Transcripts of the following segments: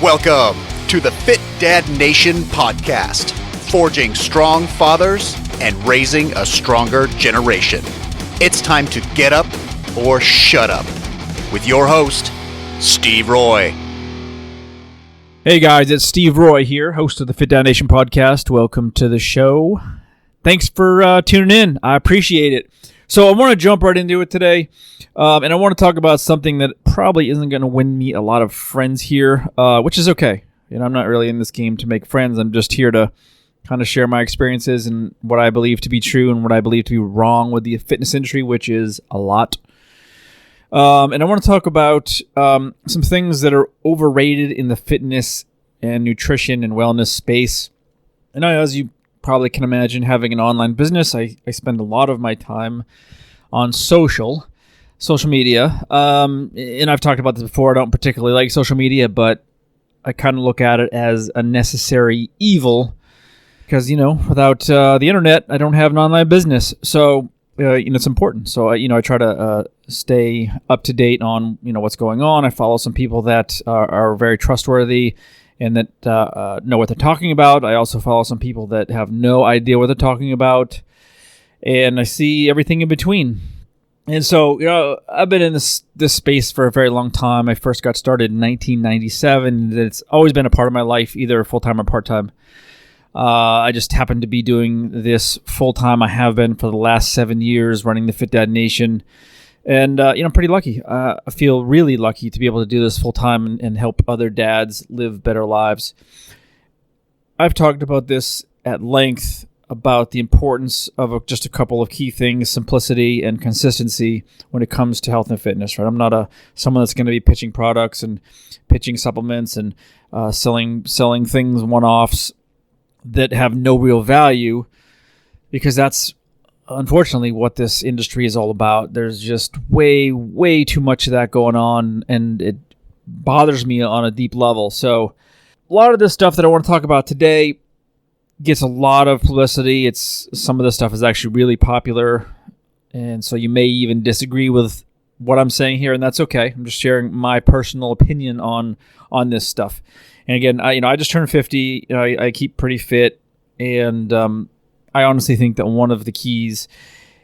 Welcome to the Fit Dad Nation podcast, forging strong fathers and raising a stronger generation. It's time to get up or shut up with your host, Steve Roy. Hey guys, it's Steve Roy here, host of the Fit Dad Nation podcast. Welcome to the show. Thanks for tuning in. I appreciate it. So I want to jump right into it today, and I want to talk about something that probably isn't going to win me a lot of friends here, which is okay. You know, I'm not really in this game to make friends. I'm just here to kind of share my experiences and what I believe to be true and what I believe to be wrong with the fitness industry, which is a lot. And I want to talk about some things that are overrated in the fitness and nutrition and wellness space. And as you probably can imagine, having an online business, I spend a lot of my time on social media. And I've talked about this before. I don't particularly like social media, but I kind of look at it as a necessary evil because, without the internet, I don't have an online business. So, it's important. So, I try to stay up to date on, what's going on. I follow some people that are very trustworthy and that know what they're talking about. I also follow some people that have no idea what they're talking about, and I see everything in between. And so, I've been in this space for a very long time. I first got started in 1997, and it's always been a part of my life, either full-time or part-time. I just happen to be doing this full-time. I have been for the last 7 years, running the Fit Dad Nation. And, I'm pretty lucky. I feel really lucky to be able to do this full-time and help other dads live better lives. I've talked about this at length about the importance of just a couple of key things, simplicity and consistency when it comes to health and fitness, right? I'm not someone that's going to be pitching products and pitching supplements and selling things, one-offs that have no real value, because that's unfortunately what this industry is all about. There's just way too much of that going on, and it bothers me on a deep level. So a lot of this stuff that I want to talk about today gets a lot of publicity. Some of this stuff is actually really popular, and so you may even disagree with what I'm saying here, and that's okay. I'm just sharing my personal opinion on this stuff. And again, I just turned 50. I keep pretty fit, and I honestly think that one of the keys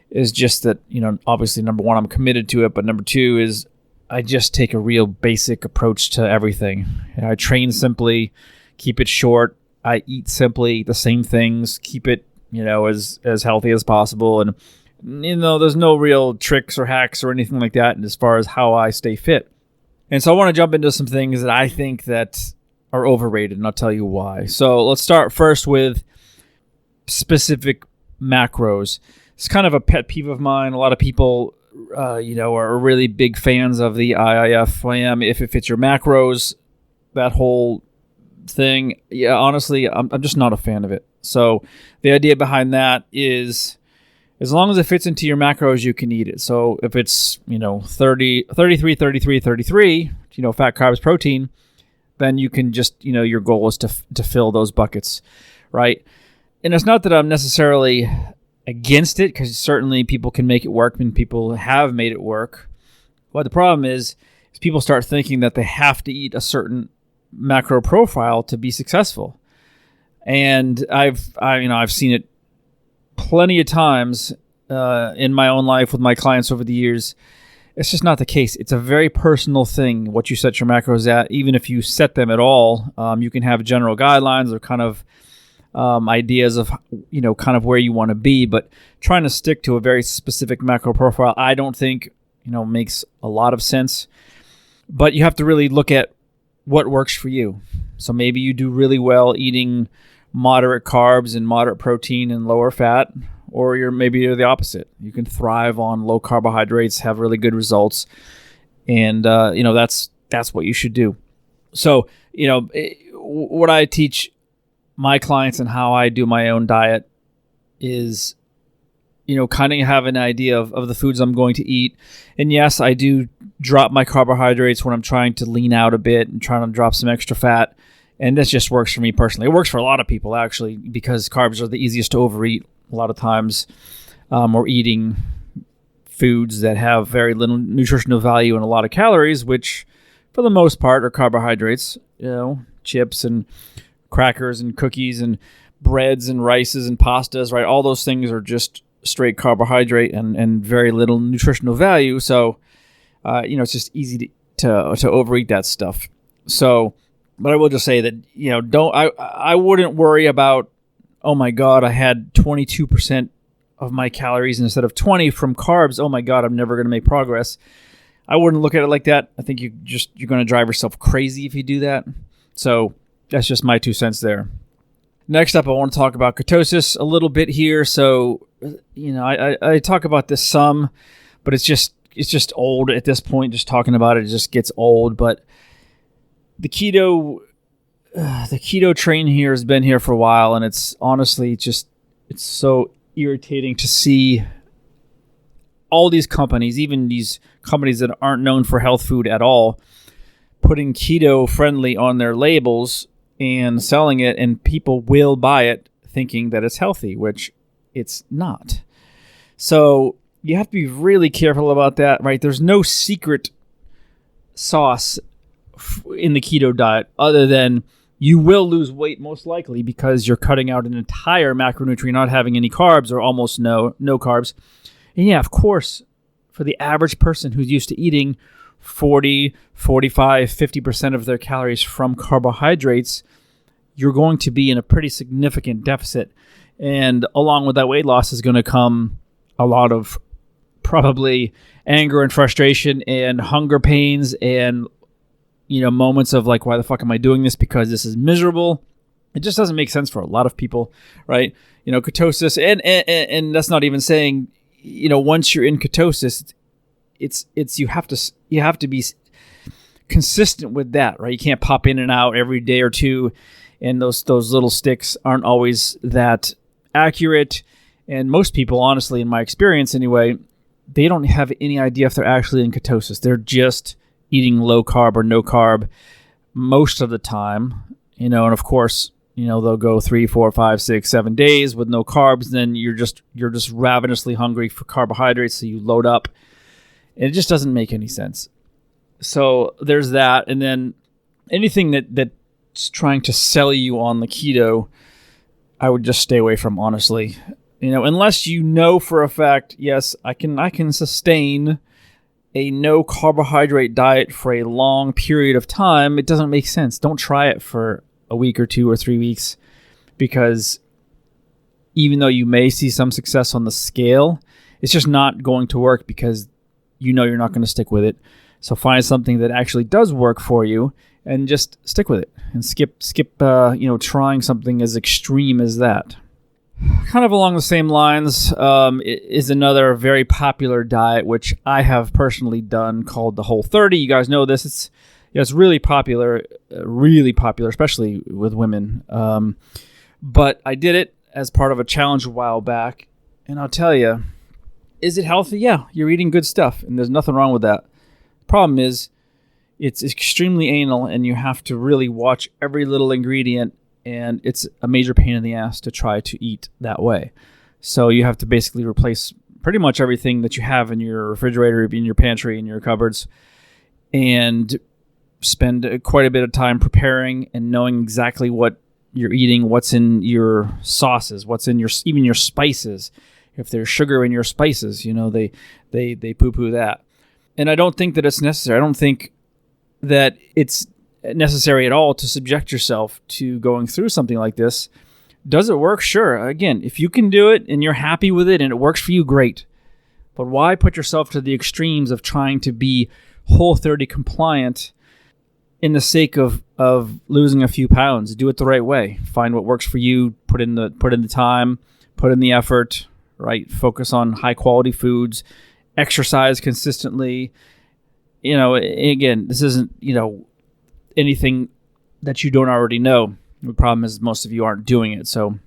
is just that, obviously, number one, I'm committed to it, but number two is I just take a real basic approach to everything. I train simply, keep it short. I eat simply, the same things, keep it, as healthy as possible. And, there's no real tricks or hacks or anything like that as far as how I stay fit. And so I want to jump into some things that I think that are overrated, and I'll tell you why. So let's start first with specific macros. It's kind of a pet peeve of mine. A lot of people, are really big fans of the IIFYM. If it fits your macros, that whole thing. Yeah, honestly, I'm just not a fan of it. So the idea behind that is, as long as it fits into your macros, you can eat it. So if it's, 33, fat, carbs, protein, then you can just, your goal is to fill those buckets, right? And it's not that I'm necessarily against it, because certainly people can make it work, and people have made it work. But the problem is people start thinking that they have to eat a certain macro profile to be successful. And I've seen it plenty of times in my own life with my clients over the years. It's just not the case. It's a very personal thing, what you set your macros at. Even if you set them at all, you can have general guidelines or kind of ideas of, kind of where you want to be. But trying to stick to a very specific macro profile, I don't think, makes a lot of sense. But you have to really look at what works for you. So maybe you do really well eating moderate carbs and moderate protein and lower fat, or maybe you're the opposite. You can thrive on low carbohydrates, have really good results, and that's what you should do. So what I teach my clients and how I do my own diet is, kind of have an idea of the foods I'm going to eat. And yes, I do drop my carbohydrates when I'm trying to lean out a bit and trying to drop some extra fat. And this just works for me personally. It works for a lot of people, actually, because carbs are the easiest to overeat. A lot of times we're eating foods that have very little nutritional value and a lot of calories, which for the most part are carbohydrates. chips and crackers and cookies and breads and rices and pastas, right? All those things are just straight carbohydrate and very little nutritional value. So, it's just easy to overeat that stuff. So, but I will just say that, I wouldn't worry about, oh my God, I had 22% of my calories instead of 20 from carbs. Oh my God, I'm never going to make progress. I wouldn't look at it like that. I think you're going to drive yourself crazy if you do that. So that's just my 2 cents there. Next up, I want to talk about ketosis a little bit here. So, I talk about this some, but it's just old at this point. Just talking about it just gets old. But the keto train here has been here for a while, and it's honestly it's so irritating to see all these companies, even these companies that aren't known for health food at all, putting keto friendly on their labels and selling it, and people will buy it thinking that it's healthy, which it's not. So you have to be really careful about that, right? There's no secret sauce in the keto diet other than you will lose weight most likely because you're cutting out an entire macronutrient, not having any carbs or almost no carbs. And yeah, of course, for the average person who's used to eating 40, 45, 50% of their calories from carbohydrates, you're going to be in a pretty significant deficit. And along with that weight loss is going to come a lot of probably anger and frustration and hunger pains and, moments of like, why the fuck am I doing this? Because this is miserable. It just doesn't make sense for a lot of people, right? Ketosis, and that's not even saying, once you're in ketosis, it's you have to be consistent with that, right? You can't pop in and out every day or two, and those little sticks aren't always that accurate. And most people, honestly, in my experience anyway, they don't have any idea if they're actually in ketosis. They're just eating low carb or no carb most of the time, and of course, they'll go 3, 4, 5, 6, 7 days with no carbs. Then you're just ravenously hungry for carbohydrates, so you load up, and it just doesn't make any sense. So there's that, and then anything that's trying to sell you on the keto, I would just stay away from, honestly. Unless you know for a fact, yes, I can sustain a no carbohydrate diet for a long period of time, it doesn't make sense. Don't try it for a week or 2 or 3 weeks, because even though you may see some success on the scale, it's just not going to work because you're not going to stick with it. So find something that actually does work for you and just stick with it and skip trying something as extreme as that. Kind of along the same lines is another very popular diet, which I have personally done, called the Whole30. You guys know this. It's really popular, especially with women. But I did it as part of a challenge a while back, and I'll tell you, is it healthy? Yeah, you're eating good stuff, and there's nothing wrong with that. Problem is, it's extremely anal, and you have to really watch every little ingredient, and it's a major pain in the ass to try to eat that way. So you have to basically replace pretty much everything that you have in your refrigerator, in your pantry, in your cupboards, and spend quite a bit of time preparing and knowing exactly what you're eating, what's in your sauces, what's in even your spices. If there's sugar in your spices, they poo-poo that. And I don't think that it's necessary. I don't think that it's necessary at all to subject yourself to going through something like this. Does it work? Sure. Again, if you can do it and you're happy with it and it works for you, great. But why put yourself to the extremes of trying to be Whole30 compliant in the sake of losing a few pounds? Do it the right way. Find what works for you. Put in the time. Put in the effort. Right. Focus on high quality foods. Exercise consistently. Again, this isn't anything that you don't already know. The problem is most of you aren't doing it. So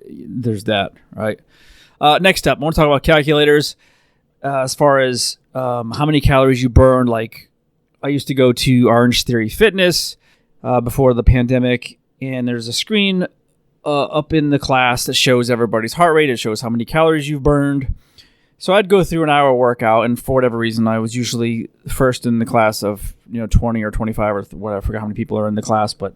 there's that. Right. Next up, I want to talk about calculators. As far as how many calories you burn. Like, I used to go to Orange Theory Fitness before the pandemic, and there's a screen up in the class that shows everybody's heart rate. It shows how many calories you've burned. So I'd go through an hour workout, and for whatever reason, I was usually first in the class of 20 or 25 or whatever. I forgot how many people are in the class, but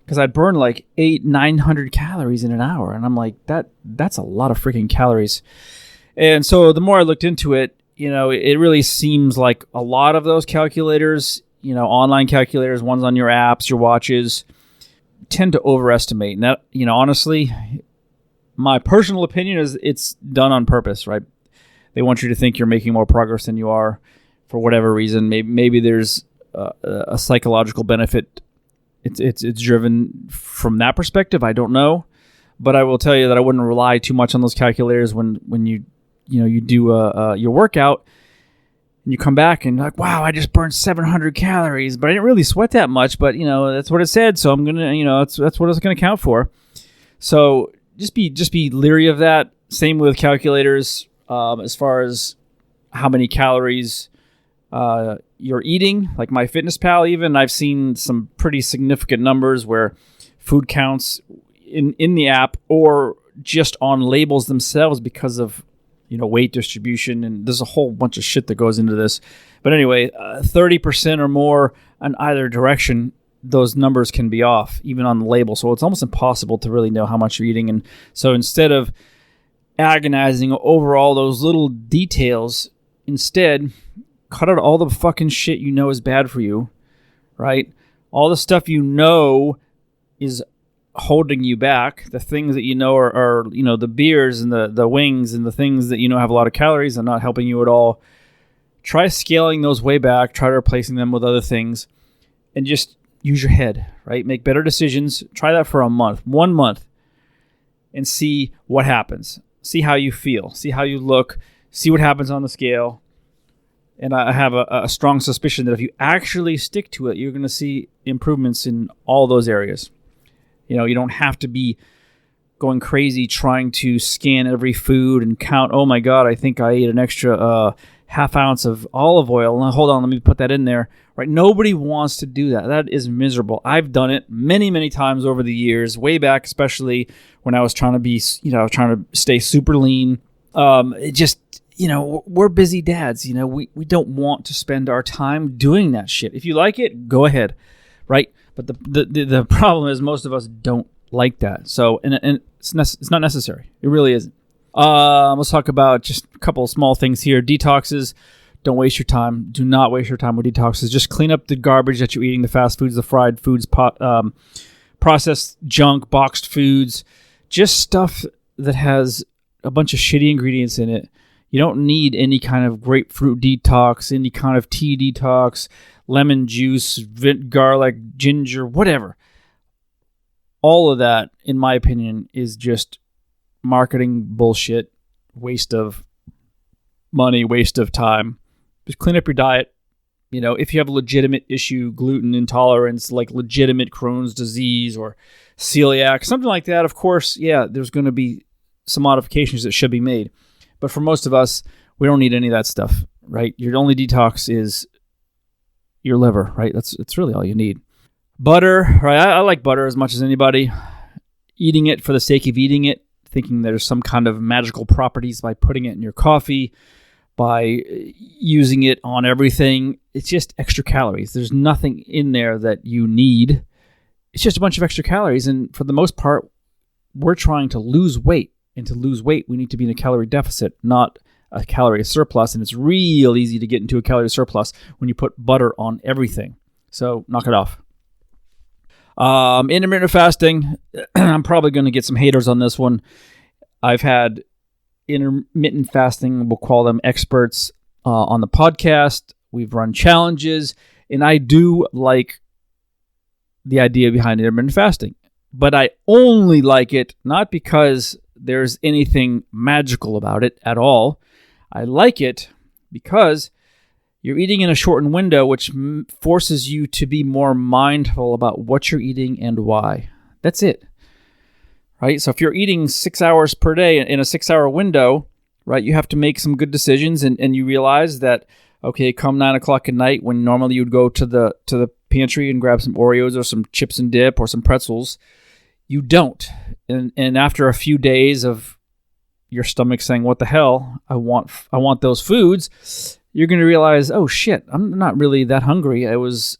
because I'd burn like 900 calories in an hour, and I'm like, that's a lot of freaking calories. And so the more I looked into it, it really seems like a lot of those calculators, online calculators, ones on your apps, your watches, tend to overestimate. And that, honestly, my personal opinion is it's done on purpose, right? They want you to think you're making more progress than you are for whatever reason. Maybe there's a psychological benefit. It's driven from that perspective. I don't know, but I will tell you that I wouldn't rely too much on those calculators when you do your workout and you come back and you're like, wow, I just burned 700 calories, but I didn't really sweat that much. But that's what it said, so I'm gonna that's what it's gonna count for. So just be leery of that. Same with calculators. As far as how many calories you're eating, like MyFitnessPal even, I've seen some pretty significant numbers where food counts in the app or just on labels themselves because of weight distribution, and there's a whole bunch of shit that goes into this. But anyway, 30% or more in either direction, those numbers can be off, even on the label. So it's almost impossible to really know how much you're eating. And so instead of agonizing over all those little details, instead cut out all the fucking shit is bad for you, right? All the stuff is holding you back, the things that are the beers and the wings and the things that have a lot of calories and not helping you at all. Try scaling those way back, try replacing them with other things, and just use your head, right? Make better decisions. Try that for 1 month, and see what happens. See how you feel. See how you look. See what happens on the scale. And I have a strong suspicion that if you actually stick to it, you're going to see improvements in all those areas. You don't have to be going crazy trying to scan every food and count, oh my God, I think I ate an extra half ounce of olive oil. Now, hold on, let me put that in there. Right? Nobody wants to do that. That is miserable. I've done it many, many times over the years, way back, especially when I was trying to stay super lean. It just, we're busy dads. We don't want to spend our time doing that shit. If you like it, go ahead, right? But the problem is most of us don't like that. So, and it's not necessary. It really isn't. Let's talk about just a couple of small things here. Detoxes. Don't waste your time. Do not waste your time with detoxes. Just clean up the garbage that you're eating, the fast foods, the fried foods, processed junk, boxed foods, just stuff that has a bunch of shitty ingredients in it. You don't need any kind of grapefruit detox, any kind of tea detox, lemon juice, garlic, ginger, whatever. All of that, in my opinion, is just marketing bullshit, waste of money, waste of time. Just clean up your diet. If you have a legitimate issue, gluten intolerance, like legitimate Crohn's disease or celiac, something like that, of course, yeah, there's going to be some modifications that should be made. But for most of us, we don't need any of that stuff, right? Your only detox is your liver, right? That's really all you need. Butter, right? I like butter as much as anybody. Eating it for the sake of eating it, thinking there's some kind of magical properties by putting it in your coffee, by using it on everything. It's just extra calories. There's nothing in there that you need. It's just a bunch of extra calories. And for the most part, we're trying to lose weight. And to lose weight, we need to be in a calorie deficit, not a calorie surplus. And it's real easy to get into a calorie surplus when you put butter on everything. So knock it off. Intermittent fasting. I'm probably going to get some haters on this one. I've had intermittent fasting, we'll call them experts, on the podcast. We've run challenges, and I do like the idea behind intermittent fasting. But I only like it not because there's anything magical about it at all. I like it because you're eating in a shortened window, which forces you to be more mindful about what you're eating and why. That's it. Right? So if you're eating 6 hours per day in a 6-hour window, right, you have to make some good decisions, and you realize that, okay, come 9 o'clock at night when normally you'd go to the pantry and grab some Oreos or some chips and dip or some pretzels, you don't. And after a few days of your stomach saying, what the hell, I want those foods, you're going to realize, oh shit, I'm not really that hungry. I was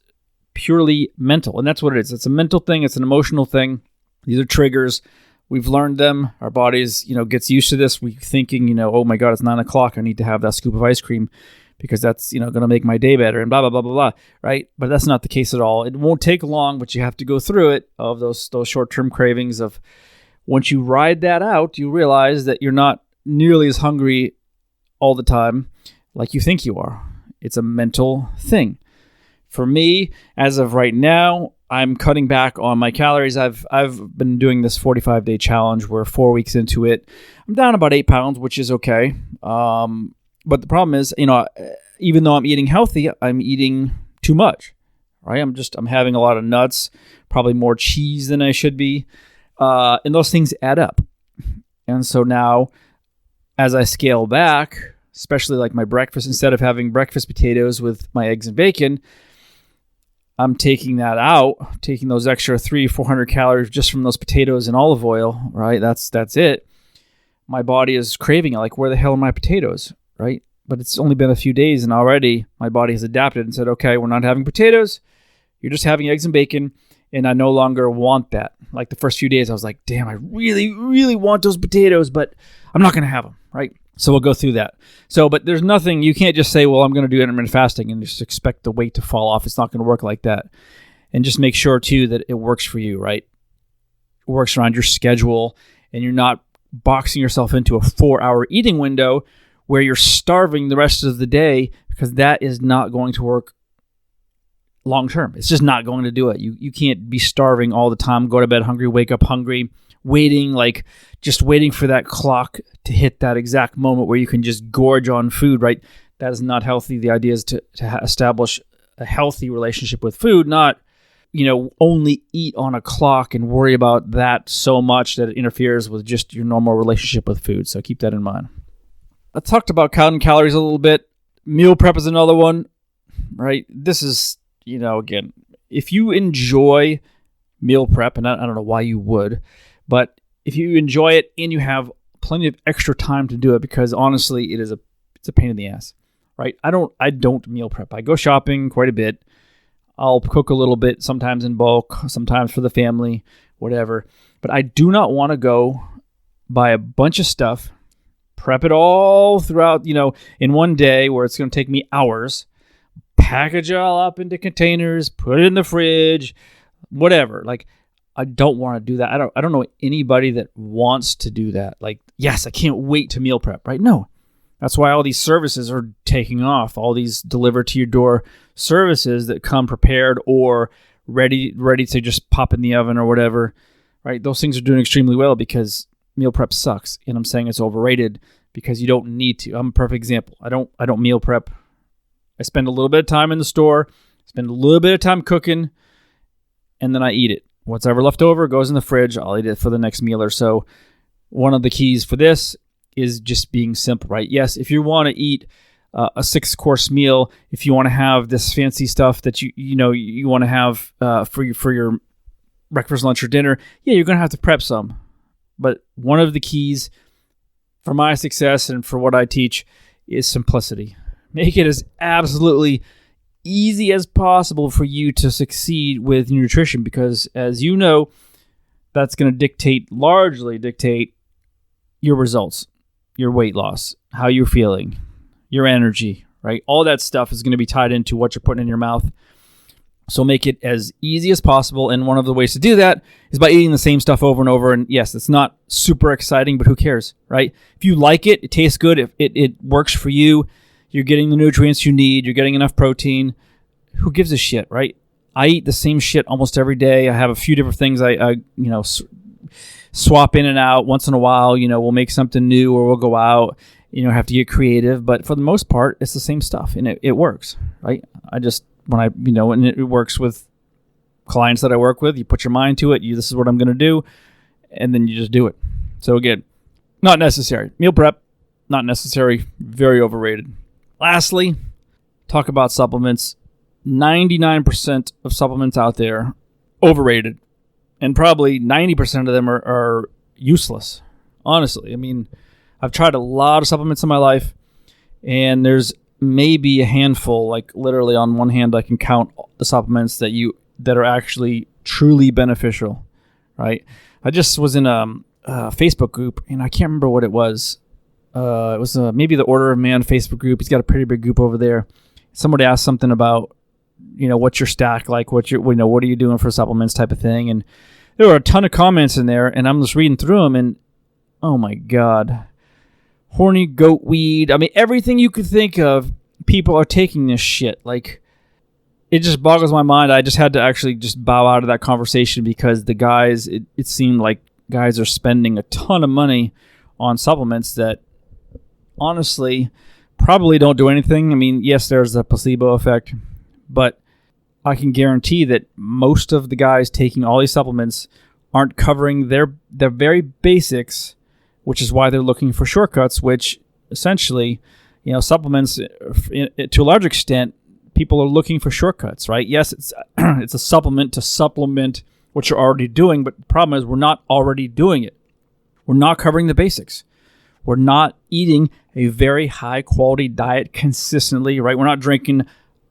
purely mental. And that's what it is. It's a mental thing. It's an emotional thing. These are triggers. We've learned them. Our bodies, gets used to this. We're thinking, oh my God, it's 9 o'clock. I need to have that scoop of ice cream because that's, going to make my day better and blah, blah, blah, blah, blah, right? But that's not the case at all. It won't take long, but you have to go through it of those short-term cravings of once you ride that out, you realize that you're not nearly as hungry all the time like you think you are. It's a mental thing. For me, as of right now, I'm cutting back on my calories. I've been doing this 45-day challenge. We're 4 weeks into it. I'm down about 8 pounds, which is okay. But the problem is, even though I'm eating healthy, I'm eating too much, right? I'm having a lot of nuts, probably more cheese than I should be. And those things add up. And so now, as I scale back, especially like my breakfast, instead of having breakfast potatoes with my eggs and bacon, I'm taking that out, taking those extra 300-400 calories just from those potatoes and olive oil, right? That's it. My body is craving it. Like, where the hell are my potatoes, right? But it's only been a few days, and already my body has adapted and said, okay, we're not having potatoes. You're just having eggs and bacon, and I no longer want that. Like the first few days, I was like, damn, I really, really want those potatoes, but I'm not going to have them, right? So we'll go through that. But there's nothing, you can't just say, well, I'm going to do intermittent fasting and just expect the weight to fall off. It's not going to work like that. And just make sure, too, that it works for you, right? It works around your schedule, and you're not boxing yourself into a 4-hour eating window where you're starving the rest of the day, because that is not going to work long term. It's just not going to do it. You can't be starving all the time, go to bed hungry, wake up hungry, waiting for that clock to hit that exact moment where you can just gorge on food, right? That is not healthy. The idea is to establish a healthy relationship with food, not, only eat on a clock and worry about that so much that it interferes with just your normal relationship with food. So keep that in mind. I talked about counting calories a little bit. Meal prep is another one, right? This is, again, if you enjoy meal prep, and I don't know why you would, but if you enjoy it and you have plenty of extra time to do it, because honestly, it's a pain in the ass, right? I don't meal prep. I go shopping quite a bit. I'll cook a little bit, sometimes in bulk, sometimes for the family, whatever. But I do not want to go buy a bunch of stuff, prep it all throughout, in one day where it's going to take me hours, package it all up into containers, put it in the fridge, whatever. Like, I don't want to do that. I don't know anybody that wants to do that. Like, yes, I can't wait to meal prep, right? No. That's why all these services are taking off. All these deliver to your door services that come prepared or ready to just pop in the oven or whatever, right? Those things are doing extremely well because meal prep sucks. And I'm saying it's overrated because you don't need to. I'm a perfect example. I don't meal prep. I spend a little bit of time in the store, spend a little bit of time cooking, and then I eat it. What's ever left over goes in the fridge. I'll eat it for the next meal or so. One of the keys for this is just being simple, right? Yes, if you want to eat a 6-course meal, if you want to have this fancy stuff that you want to have for your breakfast, lunch, or dinner, yeah, you're going to have to prep some. But one of the keys for my success and for what I teach is simplicity. Make it as absolutely easy as possible for you to succeed with nutrition, because as you know, that's going to largely dictate your results, your weight loss, how you're feeling, your energy, right? All that stuff is going to be tied into what you're putting in your mouth. So make it as easy as possible. And one of the ways to do that is by eating the same stuff over and over. And yes, it's not super exciting, but who cares, right? If you like it, it tastes good, if it works for you, you're getting the nutrients you need, you're getting enough protein, who gives a shit, right? I eat the same shit almost every day. I have a few different things I swap in and out once in a while. We'll make something new or we'll go out, have to get creative. But for the most part, it's the same stuff and it works, right? When it works with clients that I work with, you put your mind to it. This is what I'm going to do. And then you just do it. So again, not necessary. Meal prep, not necessary. Very overrated. Lastly, talk about supplements. 99% of supplements out there, overrated. And probably 90% of them are useless. Honestly, I've tried a lot of supplements in my life, and there's maybe a handful, like literally on one hand I can count the supplements that are actually truly beneficial, right? I just was in a Facebook group, and I can't remember what it was. It was maybe the Order of Man Facebook group. He's got a pretty big group over there. Somebody asked something about, what's your stack like? What are you doing for supplements type of thing? And there were a ton of comments in there, and I'm just reading through them, and oh my God. Horny goat weed. I mean, everything you could think of, people are taking this shit. Like, it just boggles my mind. I just had to actually just bow out of that conversation because the guys, it seemed like guys are spending a ton of money on supplements that honestly probably don't do anything. I mean, yes, there's a placebo effect, but I can guarantee that most of the guys taking all these supplements aren't covering their very basics, which is why they're looking for shortcuts, which essentially, supplements, to a large extent, people are looking for shortcuts, right? Yes, it's it's a supplement to supplement what you're already doing, but the problem is we're not already doing it. We're not covering the basics. We're not eating a very high-quality diet consistently, right? We're not drinking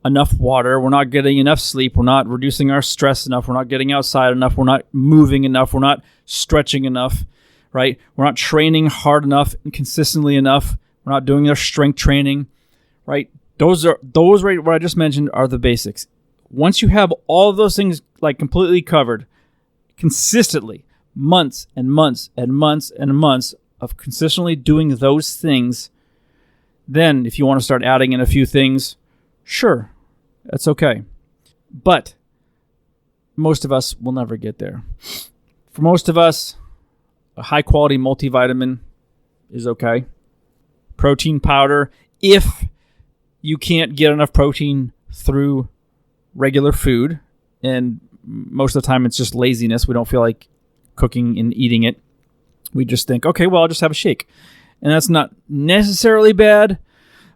enough water. We're not getting enough sleep. We're not reducing our stress enough. We're not getting outside enough. We're not moving enough. We're not stretching enough, right? We're not training hard enough and consistently enough. We're not doing our strength training, right? Those right what I just mentioned are the basics. Once you have all of those things like completely covered consistently, months and months and months and months of consistently doing those things, then if you want to start adding in a few things, sure, that's okay. But most of us will never get there. For most of us, a high-quality multivitamin is okay. Protein powder, if you can't get enough protein through regular food, and most of the time it's just laziness. We don't feel like cooking and eating it. We just think, okay, well, I'll just have a shake. And that's not necessarily bad,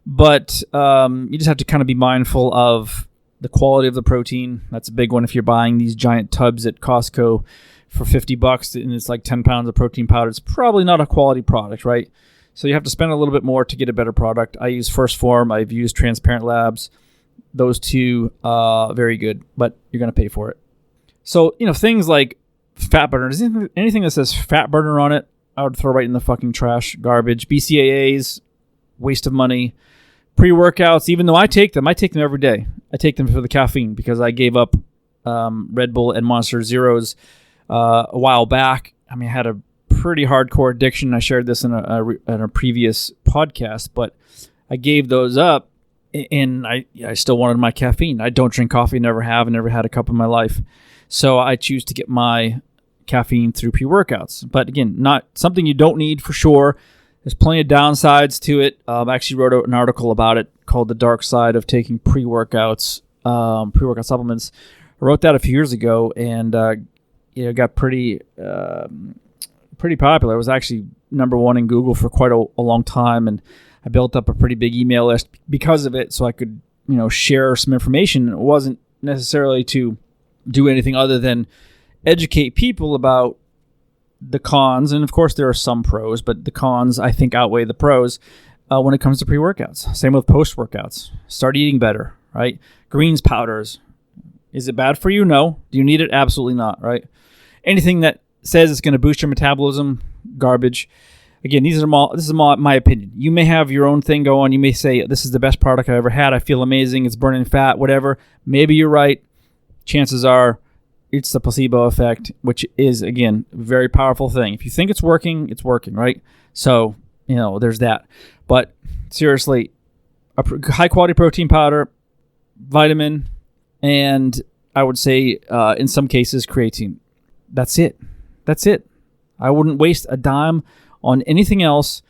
but you just have to kind of be mindful of the quality of the protein. That's a big one if you're buying these giant tubs at Costco for $50 and it's like 10 pounds of protein powder. It's probably not a quality product, right? So you have to spend a little bit more to get a better product. I use First Form. I've used Transparent Labs. Those two, very good, but you're going to pay for it. So, things like fat burner. Anything that says fat burner on it, I would throw right in the fucking trash, garbage. BCAAs, waste of money. Pre-workouts, even though I take them every day. I take them for the caffeine because I gave up Red Bull and Monster Zeros a while back. I mean, I had a pretty hardcore addiction. I shared this in a previous podcast, but I gave those up, and I still wanted my caffeine. I don't drink coffee, never have, and never had a cup in my life. So I choose to get my caffeine through pre-workouts. But again, not something you don't need for sure. There's plenty of downsides to it. I actually wrote an article about it called The Dark Side of Taking Pre-workout supplements. I wrote that a few years ago, and it got pretty popular. It was actually number one in Google for quite a long time, and I built up a pretty big email list because of it, so I could share some information. It wasn't necessarily to do anything other than educate people about the cons, and of course there are some pros, but the cons I think outweigh the pros when it comes to pre-workouts. Same with post-workouts. Start eating better, right? Greens powders. Is it bad for you? No. Do you need it? Absolutely not, right? Anything that says it's going to boost your metabolism, garbage. Again, this is my opinion. You may have your own thing going. You may say, this is the best product I ever had. I feel amazing. It's burning fat, whatever. Maybe you're right. Chances are it's the placebo effect, which is, again, a very powerful thing. If you think it's working, right? So, there's that. But seriously, a high-quality protein powder, vitamin, and I would say, in some cases, creatine. That's it. I wouldn't waste a dime on anything else.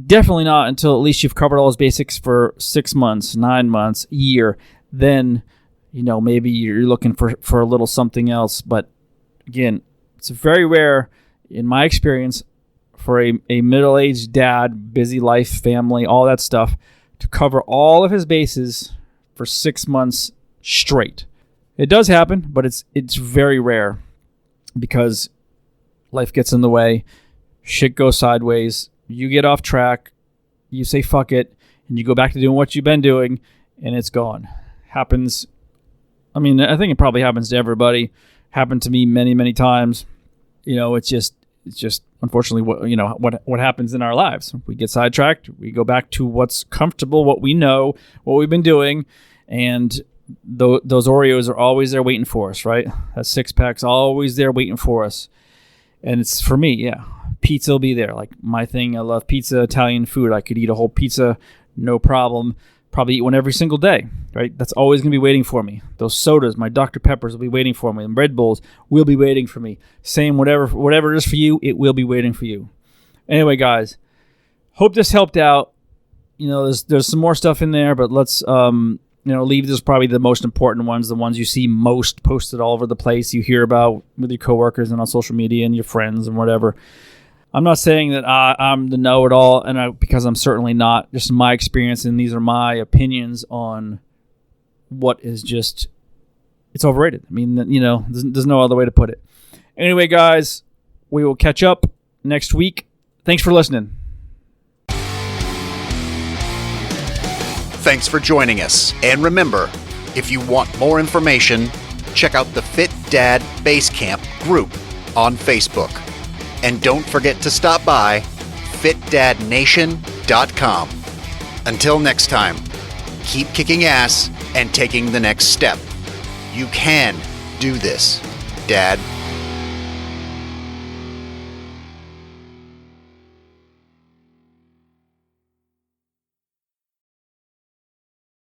Definitely not until at least you've covered all those basics for 6 months, 9 months, a year. Then, maybe you're looking for a little something else. But again, it's very rare, in my experience, for a middle-aged dad, busy life, family, all that stuff, to cover all of his bases for 6 months straight. It does happen, but it's very rare because life gets in the way, shit goes sideways, you get off track, you say fuck it, and you go back to doing what you've been doing, and it's gone. Happens. I mean, I think it probably happens to everybody. Happened to me many, many times. It's just unfortunately what happens in our lives. We get sidetracked. We go back to what's comfortable, what we know, what we've been doing, and those Oreos are always there waiting for us, right? That six-pack's always there waiting for us. And it's for me, yeah. Pizza will be there. Like my thing, I love pizza, Italian food. I could eat a whole pizza, no problem. Probably eat one every single day, right? That's always going to be waiting for me. Those sodas, my Dr. Peppers will be waiting for me. And Red Bulls will be waiting for me. Same, whatever it is for you, it will be waiting for you. Anyway, guys, hope this helped out. There's some more stuff in there, but let's leave this probably the most important ones, the ones you see most posted all over the place, you hear about with your coworkers and on social media and your friends and whatever. I'm not saying that I'm the know-it-all, because I'm certainly not. Just my experience, and these are my opinions on what is just, it's overrated. I mean, there's no other way to put it. Anyway, guys, we will catch up next week. Thanks for listening. Thanks for joining us. And remember, if you want more information, check out the Fit Dad Basecamp group on Facebook. And don't forget to stop by fitdadnation.com. Until next time, keep kicking ass and taking the next step. You can do this, Dad.